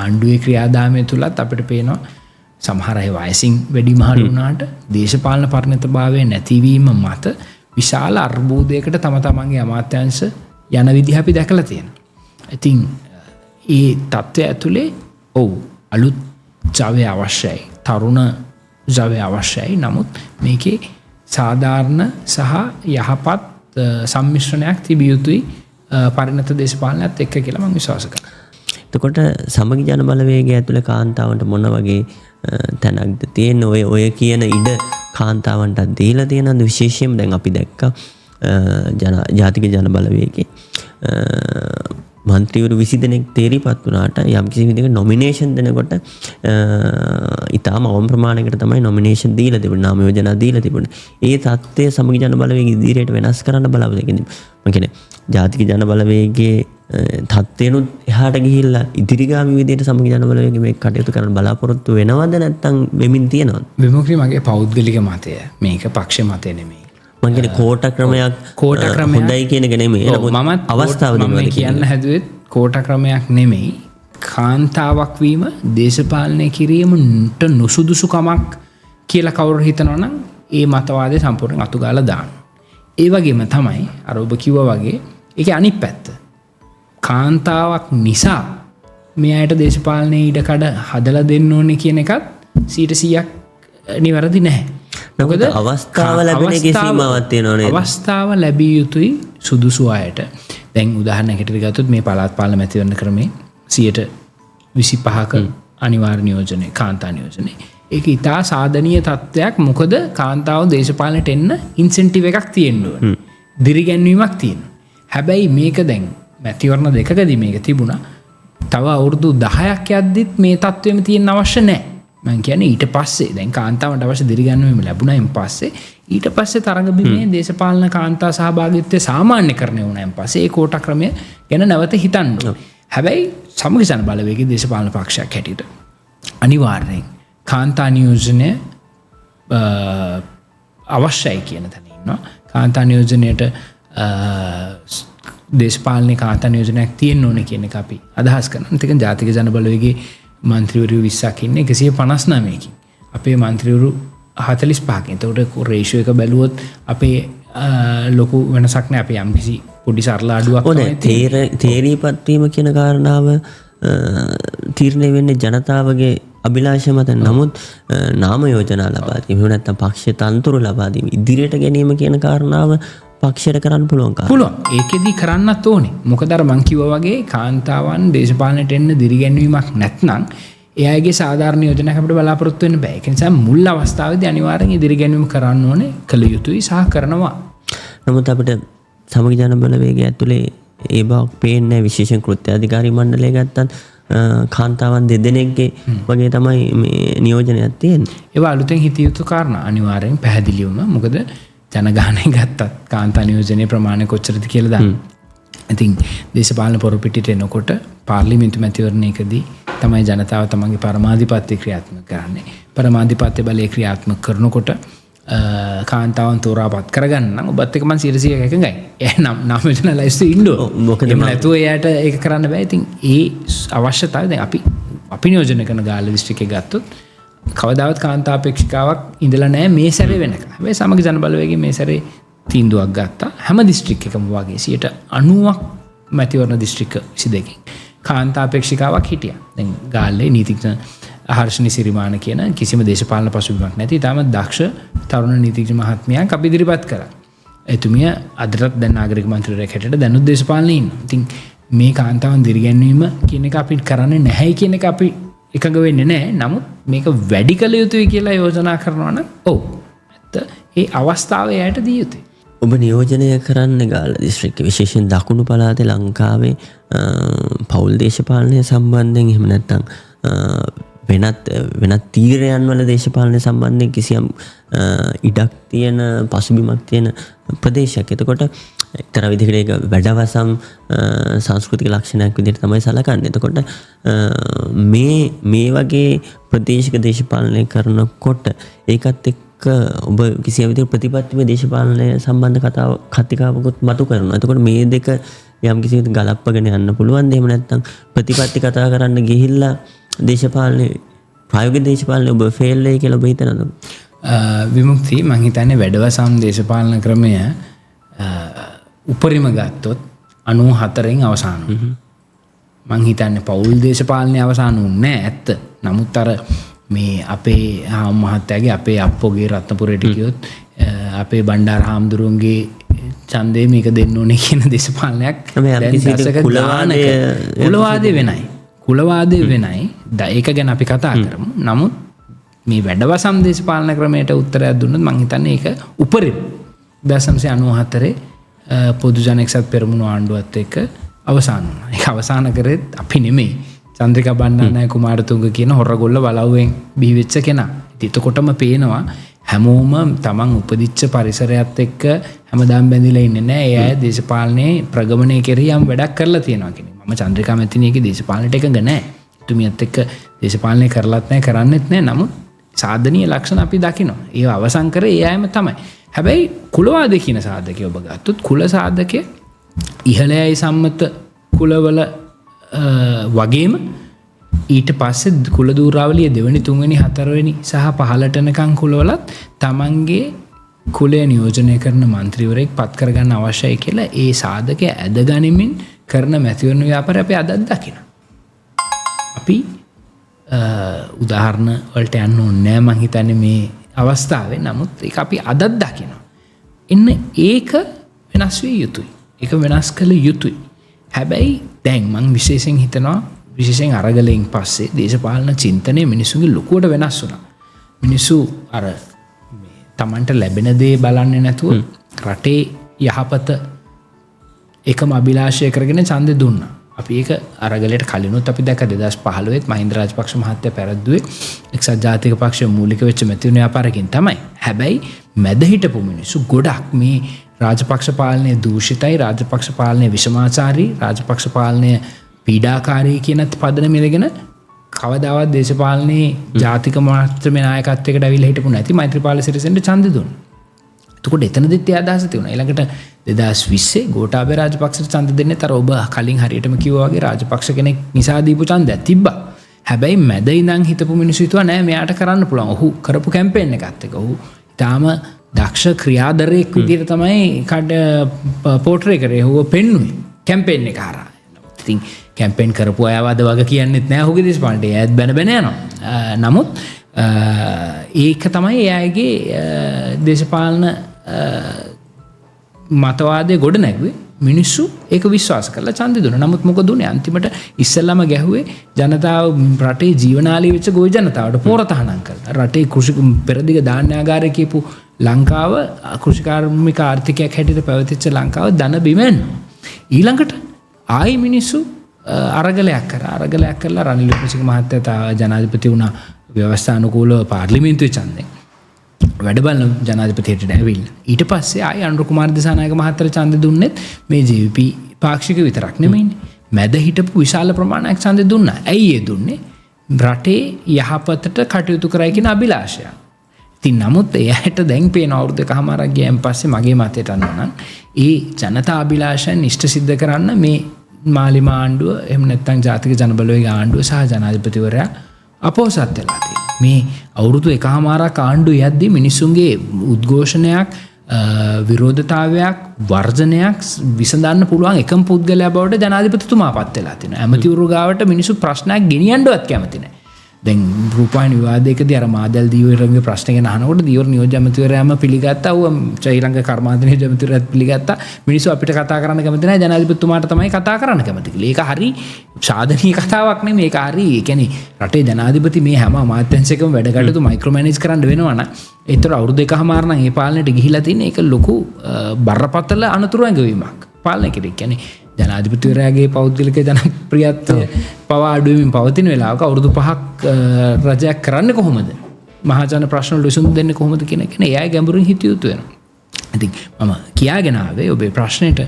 ආණ්ඩුවේ ක්‍රියාදාමය තුලත් අපිට පේනවා සමහර අය වයසින් වැඩි මහලු වුණාට දේශපාලන පරිණතභාවය නැතිවීම මත විශාල අර්බුදයකට තම තමන්ගේ අමාත්‍යාංශ යන විදිහ අපි දැකලා තියෙනවා. ඉතින් ඒ තත්ත්වය ඇතුලේ අලුත් ජවය අවශ්‍යයි. තරුණ ජවය අවශ්‍යයි. නමුත් මේකේ සාධාරණ සහ යහපත් සම්මිශ්‍රණයක් තිබිය යුතුයි පරිණත දේශපාලනයත් එක්ක කියලා මම විශ්වාස කරනවා. එතකොට සමගි ජන බලවේගය ඇතුළේ කාන්තාවන්ට මොන වගේ තැනක්ද තියෙන ඔය කියන ඉඩ කාන්තාවන්ට දීලා තියෙනවද? විශේෂයෙන්ම දැන් අපි දැක්කා ජාතික ජන බලවේගයේ මන්ත්‍රීවරු 20 දෙනෙක් තේරිපත් වුණාට යම් කිසි විදිහක නොමිනේෂන් දෙනකොට ඊටාම අවම ප්‍රමාණයකට තමයි නොමිනේෂන් දීලා තිබුණේ, නාම යෝජනා දීලා තිබුණේ. ඒ தත්ත්වය සමගි ජන බලවේගය ඉදිරියට වෙනස් කරන්න බලාපොරොත්තු මම කියන්නේ ජාතික ජන බලවේගයේ තත්ත්වයනුත් එහාට ගිහිල්ලා ඉදිරිගාමී විදිහට සමගි ජන බලවේගය මේක කටයුතු කරන්න බලාපොරොත්තු වෙනවද නැත්නම් වෙමින් තියෙනවද? විමුක්තිය මගේ පෞද්ගලික මතය. මේක පක්ෂ මතය නෙමෙයි. මම කියන්නේ කෝට ක්‍රමයක් හොඳයි කියන එක නෙමෙයි. මමත් අවස්ථාව දෙනවා කියන්න හැදුවෙත් කෝට ක්‍රමයක් නෙමෙයි. කාන්තාවක් වීම දේශපාලනය කිරීමට නුසුදුසුකමක් කියලා කවුරු හිතනවා නම් ඒ මතවාදය සම්පූර්ණයෙන් අතුගාලා දානවා. ඒ වගේම තමයි අර ඔබ කිව්වා වගේ ඒකේ අනිත් පැත්ත. කාන්තාවක් නිසා මේ අයට දේශපාලනයේ ඉඩකඩ හදලා දෙන්න ඕනේ කියන එකත් 100% නිවැරදි නැහැ. මොකද අවස්ථාව ලැබෙන එකේ සීමාවක් තියෙනවා නේද? අවස්ථාව ලැබිය යුතුයි සුදුසු අයට. දැන් උදාහරණයකට ගත්තොත් මේ පළාත් පාලන මැතිවරණ ක්‍රමේ 25% අනිවාර්ය නියෝජනය කාන්තා නියෝජනය. ඒක ඉතා සාධනීය තත්ත්වයක්. මොකද කාන්තාව දේශපාලනයට එන්න ඉන්සෙන්ටිව් එකක් තියෙන්න ඕනේ. දිරිගැන්වීමක් තියෙනවා. හැබැයි මේක දැන් මැතිවරණ දෙකකදී මේක තිබුණා. තව අවුරුදු 10ක් යද්දිත් මේ තත්ත්වෙම තියෙන්න අවශ්‍ය නැහැ. මම කියන්නේ ඊට පස්සේ දැන් කාන්තාවන්ට අවශ්‍ය දිරිගැන්වීම ලැබුණායින් පස්සේ ඊට පස්සේ තරඟ බිමේ දේශපාලන කාන්තා සහභාගීත්වය සාමාන්‍යකරණය වුණායින් පස්සේ ඒ කෝටා ක්‍රමය ගැන නැවත හිතන්න ඕනේ. හැබැයි සමගි ජන බලවේගයේ දේශපාලන පක්ෂයක් හැටියට අනිවාර්යෙන් කාන්තා නියෝජනය අවශ්‍යයි කියන තැන ඉන්නවා. කාන්තා නියෝජනයට දේශපාලනයේ කාන්තා නියෝජනයක් තියෙන්න ඕනේ කියන එක අපි අදහස් කරනවා. ඒක ජාතික ජන බලවේගයේ මන්ත්‍රීවරු 20ක් ඉන්නේ 159කින්. අපේ මන්ත්‍රීවරු 45කින්. එතකොට රේෂියෝ එක බැලුවොත් අපේ ලොකු වෙනසක් නෑ. අපි යම්කිසි පොඩි සරල අඩුවක් තමයි. තේරීපත් වීම කියන කාරණාව තීරණය වෙන්නේ ජනතාවගේ අභිලාෂය මත. නමුත් නාම යෝජනා ලබා දීම එහෙම නැත්නම් පක්ෂ තන්තුරු ලබා දීම ඉදිරියට ගැනීම කියන කාරණාව පක්ෂයට කරන්න පුළුවන් කාරණා. පුළුවන්. ඒකෙදි කරන්නත් ඕනේ. මොකද අර මං කිව්වා වගේ කාන්තාවන් දේශපාලනයට එන්න දිරිගැන්වීමක් නැත්නම් එයාගේ සාධාරණ යෝජනාවක් අපිට බලාපොරොත්තු වෙන්න බෑ. ඒ නිසා මුල් අවස්ථාවේදී අනිවාර්යෙන් දිරිගැන්වීම කරන්න ඕනේ, කළ යුතුයි සහ කරනවා. නමුත් අපිට සමගි ජන බලවේගය ඇතුලේ ඒ බවක් පේන්නේ විශේෂයෙන් කෘත්‍යාධිකාරී මණ්ඩලය ගත්තත් කාන්තාවන් දෙදෙනෙක්ගේ වගේ තමයි මේ නියෝජනයක් තියෙන්නේ. ඒවා අලුතෙන් හිතිය යුතු කාරණා අනිවාර්යෙන් පැහැදිලිවම. මොකද ජනගහනය ගත්තත් කාන්තා නියෝජනයේ ප්‍රමාණය කොච්චරද කියලා දාන්න. ඉතින් දේශපාලන පොරපිටියට එනකොට පාර්ලිමේන්තු මැතිවරණයකදී තමයි ජනතාව තමන්ගේ පරමාධිපත්‍ය ක්‍රියාත්මක කරන්නේ. පරමාධිපත්‍ය බලය ක්‍රියාත්මක කරනකොට කාන්තාවන් තෝරාපත් කරගන්න නම් ඔබත් එක්ක මම 100% එකඟයි. එහෙනම් නාම යෝජනා ලයිස්ට් ඉන්න ඕන. මොකද නැතුව එයාට ඒක කරන්න බෑ. ඉතින් ඒ අවශ්‍යතාවය දැන් අපි නියෝජනය කරන ගාල්ල දිස්ත්‍රික්කේ ගත්තොත් කවදාවත් කාන්තා අපේක්ෂිකාවක් ඉඳලා නැහැ මේ සැරේ වෙනකම්. හැබැයි සමගි ජන බලවේගයේ මේ සැරේ තීන්දුවක් ගත්තා. හැම දිස්ත්‍රික් එකම වගේ 90ක් මැතිවරණ දිස්ත්‍රික්ක 22කින් කාන්තා අපේක්ෂිකාවක් හිටියා. දැන් ගාල්ලේ නීතිඥ හර්ෂණී සිරිමාන කියන කිසිම දේශපාලන පසුබිමක් නැති තාම දක්ෂ තරුණ නීතිඥ මහත්මියක් අපි ඉදිරිපත් කරා. එතුමිය අදටත් දැන් නාගරික මන්ත්‍රීවරයෙක් හැටියට දැනුත් දේශපාලනේ ඉන්නවා. ඉතින් මේ කාන්තාවන් දිරිගැන්වීම කියන එක අපි කරන්නේ නැහැයි කියන එක අපි එකඟ වෙන්නේ නැහැ. නමුත් මේක වැඩි කළ යුතුයි කියලා යෝජනා කරනවා නම් ඇත්ත ඒ අවස්ථාව එයාට දී යුතුයි. ඔබ නියෝජනය කරන්න ගාල්ල දිස්ත්‍රික්කයේ විශේෂයෙන් දකුණු පළාතේ ලංකාවේ පෞල් දේශපාලනය සම්බන්ධයෙන් එහෙම නැත්නම් වෙනත් තීරයන් වල දේශපාලනය සම්බන්ධයෙන් කිසියම් ඉඩක් තියෙන පසුබිමක් තියෙන ප්‍රදේශයක්. එතකොට එක්තරා විදිහකට ඒක වැඩවසම් සංස්කෘතික ලක්ෂණයක් විදිහට තමයි සලකන්නේ. එතකොට මේ වගේ ප්‍රදේශික දේශපාලනය කරනකොට ඒකත් එක්ක ඔබ කිසියම් විදිහක ප්‍රතිපත්තිමය දේශපාලනය සම්බන්ධ කතිකාවකුත් මතු කරනවා. එතකොට මේ දෙක යම් කිසි විදිහකට ගලප්පගෙන යන්න පුළුවන්. එහෙම නැත්නම් ප්‍රතිපත්ති කතා කරන්න ගිහිල්ලා දේශපාලනේ ප්‍රායෝගික දේශපාලනේ ඔබ ෆේල් වෙයි කියලා ඔබ හිතනවද? විමුක්ති මං හිතන්නේ වැඩවසම් දේශපාලන ක්‍රමය උපරිම ගත්තොත් 94න් අවසන්. මං හිතන්නේ පෞල් දේශපාලනය අවසන් වුණේ ඇත්ත. නමුත් අර මේ අපේ මහත්තයාගේ අපේ අප්පෝගේ රත්නපුරයට ගියොත් අපේ බණ්ඩාර හාමුදුරුවන්ගේ ඡන්දේ මේක දෙන්න ඕනේ කියන දේශපාලනයක් කුලවාදය වෙනයි. කුලවාදය වෙනයි. ඒක ගැන අපි කතා කරමු. නමුත් මේ වැඩවසම් දේශපාලන ක්‍රමයට උත්තරයක් දුන්නොත් මං හිතන්නේ ඒක උපරිම 1994 පොදු ජන එක්සත් පෙරමුණු ආණ්ඩුවත් එක්ක අවසන් වුණා. ඒක අවසන් කරෙත් අපි නෙමෙයි. චන්ද්‍රිකා බණ්ඩාරනායක කුමාරතුංග කියන හොරගොල්ල වලව්වෙන් බිහි වෙච්ච කෙනා. එතකොටම පේනවා හැමෝම තමන් උපදිච්ච පරිසරයත් එක්ක හැමදාම බැඳිලා ඉන්නේ නැහැ. ඒ අය දේශපාලනයේ ප්‍රගමනය කෙරෙහි යම් වැඩක් කරලා තියෙනවා කියන්නේ. මම චන්ද්‍රිකා මැතිණියගේ දේශපාලනයට එකඟ නැහැ. එතුමියත් එක්ක දේශපාලනය කරලත් නැහැ, කරන්නෙත් නැහැ. නමුත් සාධනීය ලක්ෂණ අපි දකිනවා. ඒව අවසන් කරේ ඒ අයම තමයි. හැබැයි කුලවාදය කියන සාධකය ඔබ ගත්තොත් කුල සාධකය ඉහළයයි සම්මත කුලවල වගේම ඊට පස්සේ කුල දූරාවලිය දෙවෙනි තුන්වෙනි හතරවෙනි සහ පහළට යනකම් කුලවලත් තමන්ගේ කුලය නියෝජනය කරන മന്ത്രിවරයෙක් පත් කරගන්න අවශ්‍යයි කියලා ඒ සාධකය ඇදගනිමින් කරන මැතිවරණ ව්‍යාපාරය අපි අදත් දකිනවා. අපි උදාහරණ වලට යන්න ඕනේ මං හිතන්නේ මේ අවස්ථාවේ. නමුත් ඒක අපි අදත් දකිනවා. එන්න ඒක වෙනස් විය යුතුයි. ඒක වෙනස් කළ යුතුයි. හැබැයි දැන් මං විශේෂයෙන් හිතනවා විශේෂයෙන් අරගලයෙන් පස්සේ දේශපාලන චින්තනය මිනිසුන්ගේ ලොකුවට වෙනස් වුණා. මිනිස්සු අර තමන්ට ලැබෙන දේ බලන්නේ නැතුව රටේ යහපත එකම අභිලාෂය කරගෙන ඡන්දෙ දුන්නා. අපි ඒක අරගලයට කලිනුත් අපි දැක්ක 2015 මහින්ද රාජපක්ෂ මහත්තයා පැරද්දුවේ එක්සත් ජාතික පක්ෂය මූලික වෙච්ච මැතිවරණ ව්‍යාපාරකින් තමයි. හැබැයි මැද හිටපු මිනිස්සු ගොඩක් මේ රාජපක්ෂ පාලනය දූෂිතයි, රාජපක්ෂ පාලනය විෂමාචාරී, රාජපක්ෂ පාලනය පීඩාකාරී කියන පදනම ඉඳගෙන කවදාවත් දේශපාලනයේ ජාතික මාත්‍රමය නායකත්වයකට අවිල්ලා හිටපු නැති මෛත්‍රීපාල සිරිසෙන්ට ඡන්දෙ දුන්නා. එතකොට එතනදිත් ඒ අදහස තියුණා. ඊළඟට 2020 ගෝඨාභය රාජපක්ෂට ඡන්ද දෙන්නේ තර ඔබ කලින් හරියටම කිව්වා වගේ රාජපක්ෂ කෙනෙක් නිසා දීපු ඡන්දයක් තිබ්බා. හැබැයි මැද ඉඳන් හිටපු මිනිස්සු හිතුවා නෑ මෙයාට කරන්න පුළුවන්. ඔහු කරපු කැම්පේන් එකත් එක. ඔහු තාම දක්ෂ ක්‍රියාදරයෙක් විදිහට තමයි පෝට්‍රේ කරේ. ඔහු පෙන්නුවේ කැම්පේන් එක හරහා. ඉතින් කැම්පේන් කරපු අයව අද වගේ කියන්නෙත් නෑ ඔහුගේ දේශපාලනට. ඒත් බැන යනවා. නමුත් ඒක තමයි එයාගේ දේශපාලන මතවාදය ගොඩ නැගුවේ. මිනිස්සු ඒක විශ්වාස කරලා ඡන්දෙ දුන්නා. නමුත් මොකද උනේ අන්තිමට ඉස්සෙල්ලාම ගැහුවේ ජනතාව රටේ ජීවනාලී වෙච්ච ගොවි ජනතාවට පෝර තහනම් කරලා. රටේ කෘෂි පෙරදිග ධාන්‍යාගාරය කියපු ලංකාව කෘෂිකාර්මික ආර්ථිකයක් හැටියට පැවතිච්ච ලංකාව ධන බිමෙන් ඊළඟට ආයි මිනිස්සු අරගලයක් කරලා රනිල් වික්‍රමසිංහ මහත්තයා ජනාධිපති වුණා ව්‍යවස්ථානුකූලව පාර්ලිමේන්තුවේ ඡන්දෙන්. වැඩ බලන ජනාධිපතියට ඇවිල්ලා ඊට පස්සේ ආයි අනුර කුමාර දිසානායක මහත්තයාට ඡන්දෙ දුන්නෙත් මේ JVP පාක්ෂික විතරක් නෙමෙයිනේ. මැද හිටපු විශාල ප්‍රමාණයක් ඡන්දෙ දුන්නා. ඇයි ඒ දුන්නේ? රටේ යහපතට කටයුතු කරයි කියන අභිලාෂය. ඉතින් නමුත් එයාට දැන් පේන අවුරුදු එකමාරක් ගියන් පස්සේ මගේ මතයට අනුව නම් ඒ ජනතා අභිලාෂයන් ඉෂ්ට සිද්ධ කරන්න මේ මාලිමා ආණ්ඩුව එහෙම නැත්නම් ජාතික ජනබලවේග ආණ්ඩුව සහ ජනාධිපතිවරයා අපෝසත් වෙලා තියෙනවා. මේ අවුරුදු එකමාරක් ආණ්ඩුව යද්දී මිනිසුන්ගේ උද්ඝෝෂණයක් විරෝධතාවයක් වර්ජනයක් විසඳන්න පුළුවන් එකම පුද්ගලයා බවට ජනාධිපතිතුමා පත් වෙලා තිනවා. ඇමතිවරු ගාවට මිනිස්සු ප්‍රශ්නයක් ගෙනියන්නවත් කැමති නැහැ. දැන් රූපවාහිනී විවාදයකදී අර මාදල් දීවරගේ ප්‍රශ්න ගැන අහනකොට දීවර නියෝජ්‍ය ඇමතිවරයාම පිළිගත්තා. ඌ ශ්‍රී ලංකා කර්මාන්ත නියෝජ්‍ය ඇමතිවරයාත් පිළිගත්තා. මිනිස්සු අපිට කතා කරන්න කැමති නැහැ. ජනාධිපතිතුමාට තමයි කතා කරන්න කැමති කියලා. ඒක හරි සාධනීය කතාවක් නෙමෙයි. ඒක හරි ඒ කියන්නේ රටේ ජනාධිපති මේ හැම අමාත්‍යාංශයකම වැඩ කටයුතු මයික්‍රෝ මැනේජ් කරන්න වෙනවා නම් ඒතර අවුරුදු එකමාර නම් ඒ පාලනයට ගිහිලා තියෙන ඒක ලොකු බරපතල අනතුරු ඇඟවීමක් පාලනය කෙරෙහි. කියන්නේ ජනාධිපතිවරයාගේ පෞද්ගලික ජනප්‍රියත්වය පවා අඩුවමින් පවතින වෙලාවක අවුරුදු 5ක් රජයක් කරන්නේ කොහොමද? මහජන ප්‍රශ්න වලට විසඳුම් දෙන්නේ කොහොමද කියන එක නේ එයා ගැඹුරින් හිතිය යුතු වෙනවා. ඉතින් මම කියාගෙන ආවේ ඔබේ ප්‍රශ්නෙට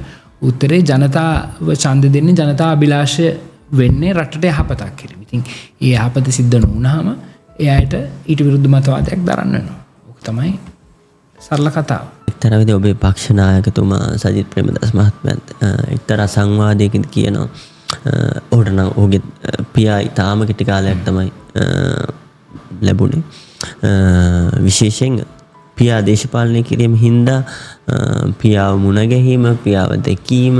උත්තරේ ජනතාව ඡන්ද දෙන්නේ ජනතා අභිලාෂය වෙන්නේ රටට යහපතක් කිරීම. ඉතින් ඒ යහපත සිද්ධ නොවුනහම එයාට ඊට විරුද්ධ මතවාදයක් දරන්න වෙනවා. ඕක තමයි සරල කතාව. එක්තරා විදිහේ ඔබේ පක්ෂ නායකතුමා සජිත් ප්‍රේමදාස මහත්මයාත් එක්තරා සංවාදයකින් කියනවා ඔහුට නම් ඔහුගේ පියා ඊටාම කෙටි කාලයක් තමයි ලැබුණේ. විශේෂයෙන් පියා දේශපාලනය කිරීම හින්දා පියාව මුණ ගැහිම, පියාව දැකීම,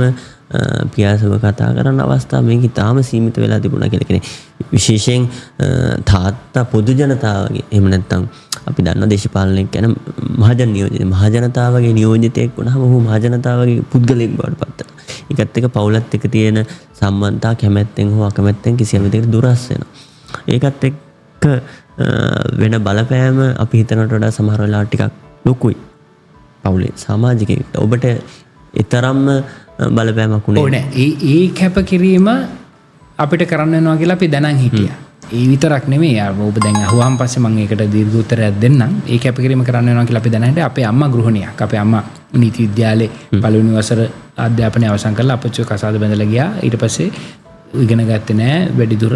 පියාසම කතා කරන අවස්ථා මේක ඉතාම සීමිත වෙලා තිබුණා කියලා කියන්නේ. විශේෂයෙන් තාත්තා පොදු ජනතාවගේ එහෙම නැත්නම් අපි දන්න දේශපාලනයක් ගැන මහජනතාවගේ නියෝජිතයෙක් වුණාම ඔහු මහජනතාවගේ පුද්ගලයෙක් බවට පත් වෙනවා. ඒකත් එක්ක පවුලත් එක්ක තියෙන සම්බන්ධතා කැමැත්තෙන් හෝ අකමැත්තෙන් කිසියම් විදිහකට දුරස් වෙනවා. ඒකත් එක්ක වෙන බලපෑම අපි හිතනට වඩා සමහර වෙලාවට ටිකක් ලොකුයි. පවුලේ සමාජිකයෙක්ට ඔබට ඊතරම්ම බලපෑමක් උනේ ඕනේ. ඒ කැපකිරීම අපිට කරන්න වෙනවා කියලා අපි දැනන් හිටියා. ඒ විතරක් නෙමෙයි. ඔබ දැන් අහුවාම පස්සේ මම ඒකට දීර්ඝ උත්තරයක් දෙන්නම්. ඒ කැපකිරීම කරන්න වෙනවා කියලා අපි දැනන් හිටියා. අපේ අම්මා ගෘහණියක්. අපේ අම්මා නීති විද්‍යාලේ පළවෙනි වසර අධ්‍යාපනය අවසන් කරලා අපච්චිව කසාද බැඳලා ගියා. ඊට පස්සේ ඉගෙන ගත්තේ නැහැ වැඩිදුර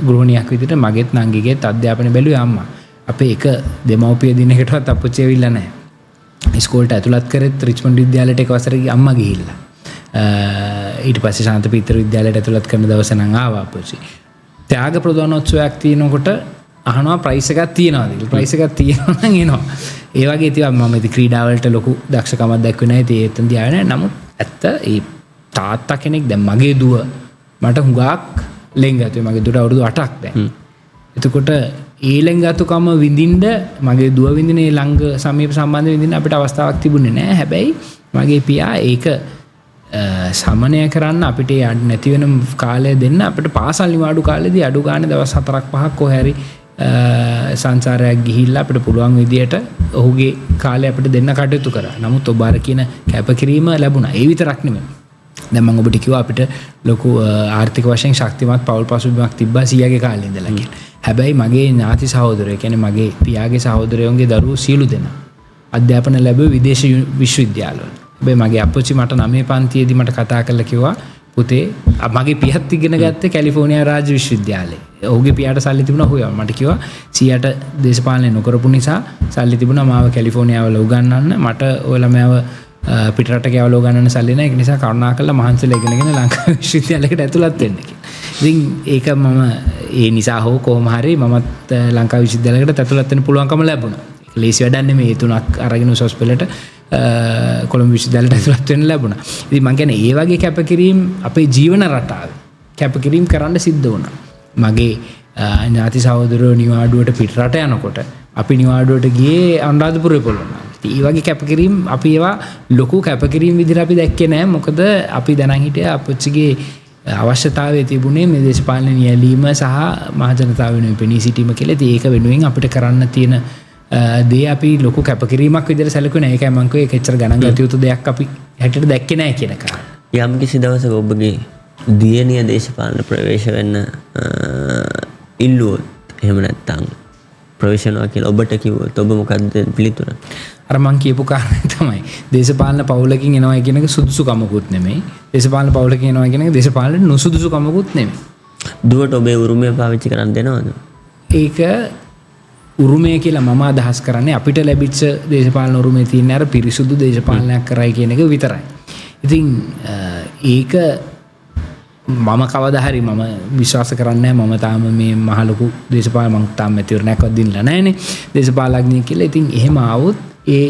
ගෘහණියක් විදිහට. මගෙත් නංගිගෙත් අධ්‍යාපනය බැලුවේ අම්මා. අපේ එක දෙමව්පිය දිනකටවත් අපච්චි ඇවිල්ලා නැහැ. ඉස්කෝලේට ඇතුළත් කරෙත් රිච්මන්ඩ් විද්‍යාලයට එක වසරක අම්මා ගිහිල්ලා. ඊට පස්සේ ශාන්ත පීතර විද්‍යාලයට ඇතුළත් කරන දවස නම් ආවා අපච්චි. ත්‍යාග ප්‍රදානෝත්සවයක් තියෙනකොට අහනවා ප්‍රයිස් එකක් තියනවාද කියලා. ප්‍රයිස් එකක් තියෙනවා නම් එනවා. ඒ වගේ තියා මම ඉතින් ක්‍රීඩා වලට ලොකු දක්ෂකමක් දැක්ුවේ නැහැ. ඉතින් ඒතෙන්දී ආවේ නැහැ. නමුත් ඇත්ත ඒ තාත්තා කෙනෙක් දැන් මගේ දුව මට හුඟක් ලෙන්ගතුයි. මගේ දුවට අවුරුදු 8ක් දැන්. එතකොට ඒ ලෙන්ගතුකම විඳින්න මගේ දුව විඳින ඒ ළඟ සමීප සම්බන්ධ විඳින්න අපිට අවස්ථාවක් තිබුණේ නැහැ. හැබැයි මගේ පියා ඒක සමනය කරන්න අපිට නැති වෙන කාලය දෙන්න අපිට පාසල් නිවාඩු කාලෙදී අඩු ගානේ දවස් 4ක් 5ක් කොහේ හරි සංසාරයක් ගිහිල්ලා අපිට පුළුවන් විදියට ඔහුගේ කාලය අපිට දෙන්න කටයුතු කරා. නමුත් ඔබ අර කියන කැපකිරීම ලැබුණා. ඒ විතරක් නෙමෙයි. දැන් මම ඔබට කිව්වා අපිට ලොකු ආර්ථික වශයෙන් ශක්තිමත් පවුල් පසුබිමක් තිබ්බා සීයාගේ කාලේ ඉඳලා කියලා. හැබැයි මගේ ඥාති සහෝදරයෝ කියන්නේ මගේ පියාගේ සහෝදරයෝන්ගේ දරුවෝ සියලු දෙනා අධ්‍යාපන ලැබුවේ විදේශ විශ්වවිද්‍යාලවල. හැබැයි මගේ අප්පච්චි මට 9 පන්තියේදී මට කතා කරලා කිව්වා පුතේ මගේ පියත් ඉගෙන ගත්තේ කැලිෆෝනියා රාජ්‍ය විශ්වවිද්‍යාලේ. ඔහුගේ පියාට සල්ලි තිබුණා හොයවා. මට කිව්වා සීයාට දේශපාලනය නොකරපු නිසා සල්ලි තිබුණා මාව කැලිෆෝනියා වල උගන්වන්න. මට ඔය ළමයාව පිටරට ගෑවල උගන්වන්න සල්ලි නැහැ. ඒක නිසා කරුණාකරලා මහන්සිලා ඉගෙනගෙන ලංකා විශ්වවිද්‍යාලයකට ඇතුළත් වෙන්න කියලා. ඉතින් ඒක මම ඒ නිසා හෝ කොහොම හරි මමත් ලංකා විශ්වවිද්‍යාලයකට ඇතුළත් වෙන්න පුළුවන්කම ලැබුණා. ඒක ලේසි වැඩක් නෙමෙයි. 3ක් අරගෙන උසස් පෙළට කොළඹ විශ්වවිද්‍යාලයට ඇතුළත් වෙන්න ලැබුණා. ඉතින් මම කියන්නේ ඒ වගේ කැපකිරීම අපේ ජීවන රටාවේ කැපකිරීම කරන්න සිද්ධ වුණා. මගේ ඥාති සහෝදරයෝ නිවාඩුවට පිටරට යනකොට අපි නිවාඩුවට ගියේ අනුරාධපුරේ පොළොන්නරුව. ඉතින් ඒ වගේ කැපකිරීම අපි ඒවා ලොකු කැපකිරීම විදිහට අපි දැක්කේ නැහැ. මොකද අපි දැනන් හිටියා අපච්චිගේ අවශ්‍යතාවය තිබුණේ මේ දේශපාලන නියැලීම සහ මහජනතාව වෙනුවෙන් පෙනී සිටීම කියලා. ඉතින් ඒක වෙනුවෙන් අපිට කරන්න තියෙන දේ අපි ලොකු කැපකිරීමක් විදිහට සැලකුවේ නැහැ. ඒකයි මම කිව්වේ ඒක එච්චර ගණන් ගත යුතු දෙයක් අපි හැටියට දැක්කේ නැහැ කියන කාරණා. යම් කිසි දවසක ඔබගේ දියණිය දේශපාලන ප්‍රවේශ වෙන්න ඉල්ලුවොත් එහෙම නැත්නම් ප්‍රවේශ වෙනවා කියලා ඔබට කිව්වොත් ඔබ මොකද්ද පිළිතුර? අර මං කියපු කාරණේ තමයි දේශපාලන පවුලකින් එනවා කියන එක සුදුසුකමකුත් නෙමෙයි. දේශපාලන පවුලකින් එනවා කියන එක දේශපාලන නුසුදුසුකමකුත් නෙමෙයි. දුවට ඔබේ උරුමය පාවිච්චි කරන්න දෙනවද? ඒක උරුමය කියලා මම අදහස් කරන්නේ අපිට ලැබිච්ච දේශපාලන උරුමය තියෙන අර පිරිසුදු දේශපාලනයක් කරයි කියන එක විතරයි. ඉතින් ඒක මම කවදා හරි මම විශ්වාස කරන්නේ මම තාම මේ මහ ලොකු දේශපාලන මම තාම මෙතිවරණයක්වත් දිනලා නැහැනේ දේශපාලඥයෙක් කියලා. ඉතින් එහෙම ආවොත් ඒ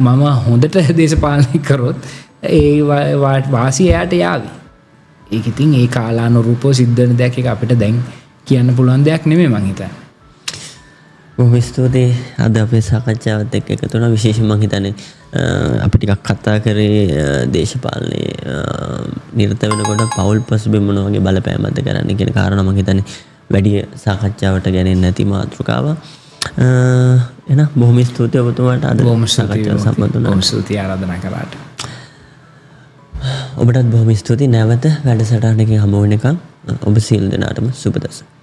මම හොඳට දේශපාලනය කරොත් ඒ වාසිය එයාට යාවි. ඒක ඉතින් ඒ කාලානුරූපව සිද්ධ වෙන දෙයක්. ඒක අපිට දැන් කියන්න පුළුවන් දෙයක් නෙමෙයි මං හිතන්නේ. බොහොම ස්තුතියි. අද අපේ සාකච්ඡාවත් එක්ක එකතු වුණා. විශේෂයෙන් මං හිතන්නේ අපි ටිකක් කතා කරේ දේශපාලනයේ නිරත වෙනකොට පෞල් පසුබිම මොන වගේ බලපෑමක්ද කරන්නේ කියන කාරණා මං හිතන්නේ වැඩි සාකච්ඡාවට ගැනෙන්නේ නැති මාතෘකාවක්. එහෙනම් බොහොම ස්තුතියි ඔබතුමාට අද සාකච්ඡාව සම්බන්ධ වුණා. බොහොම ස්තුතියි ආරාධනා කළාට. ඔබටත් බොහොම ස්තුතියි. නැවත වැඩසටහනකින් හමු වෙනකම් ඔබ සියලු දෙනාටම සුබ දවසක්.